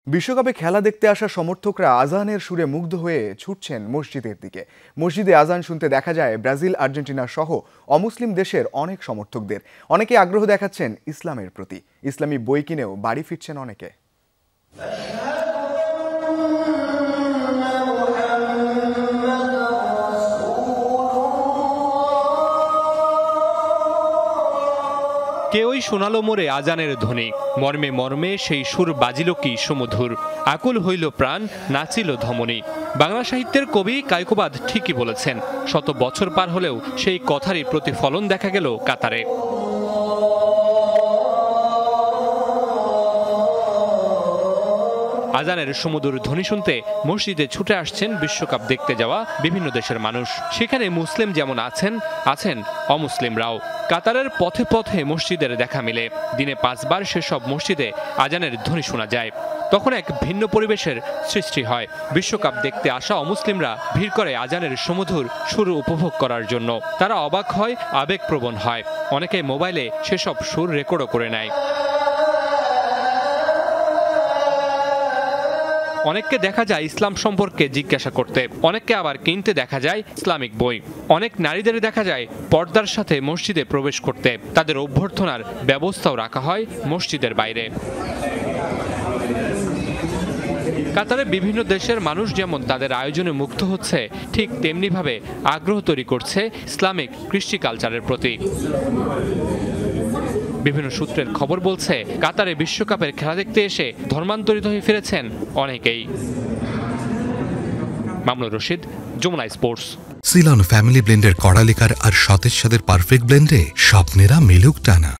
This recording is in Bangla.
বিশ্বকাপে খেলা দেখতে আসা সমর্থকরা আজানের সুরে মুগ্ধ হয়ে ছুটছেন মসজিদের দিকে। মসজিদে আজান শুনতে দেখা যায় ব্রাজিল, আর্জেন্টিনা সহ অমুসলিম দেশের অনেক সমর্থকদের। অনেকে আগ্রহ দেখাচ্ছেন ইসলামের প্রতি। ইসলামী বই কিনেও বাড়ি ফিরছেন অনেকে। কেউই শোনালো মোরে আজানের ধ্বনি, মর্মে মর্মে সেই সুর বাজিল কি সুমধুর। আকুল হইল প্রাণ, নাচিল ধমনী। বাংলা সাহিত্যের কবি কায়কোবাদ ঠিকই বলেছেন, শত বছর পার হলেও সেই কথারই প্রতিফলন দেখা গেল কাতারে। আজানের সুমধুর ধ্বনি শুনতে মসজিদে ছুটে আসছেন বিশ্বকাপ দেখতে যাওয়া বিভিন্ন দেশের মানুষ। সেখানে মুসলিম যেমন আছেন অমুসলিমরাও। কাতারের পথে পথে মসজিদের দেখা মিলে। দিনে 5 বার সেসব মসজিদে আজানের ধ্বনি শোনা যায়। তখন এক ভিন্ন পরিবেশের সৃষ্টি হয়। বিশ্বকাপ দেখতে আসা অমুসলিমরা ভিড় করে আজানের সুমধুর সুর উপভোগ করার জন্য। তারা অবাক হয়, আবেগপ্রবণ হয়। অনেকে মোবাইলে সেসব সুর রেকর্ডও করে নেয়। অনেককে দেখা যায় ইসলাম সম্পর্কে জিজ্ঞাসা করতে, অনেককে আবার কিনতে দেখা যায় ইসলামিক বই। অনেক নারীদের দেখা যায় পর্দার সাথে মসজিদে প্রবেশ করতে। তাদের অভ্যর্থনার ব্যবস্থাও রাখা হয় মসজিদের বাইরে। কাতারে বিভিন্ন দেশের মানুষ যেমন তাদের আয়োজনে মুগ্ধ হচ্ছে, ঠিক তেমনিভাবে আগ্রহ তৈরি করছে ইসলামিক কৃষ্টি কালচারের প্রতি। বিভিন্ন সূত্রের খবর বলছে, কাতারে বিশ্বকাপের খেলা দেখতে এসে ধর্মান্তরিত হয়ে ফিরেছেন অনেকেই। Mamunur Rashid, Jamuna sports. Ceylon family ব্লেন্ডের কড়া লিকার আর সতেজ স্বাদের পারফেক্ট ব্লেন্ডে স্বপ্নেরা মিলুক টানা।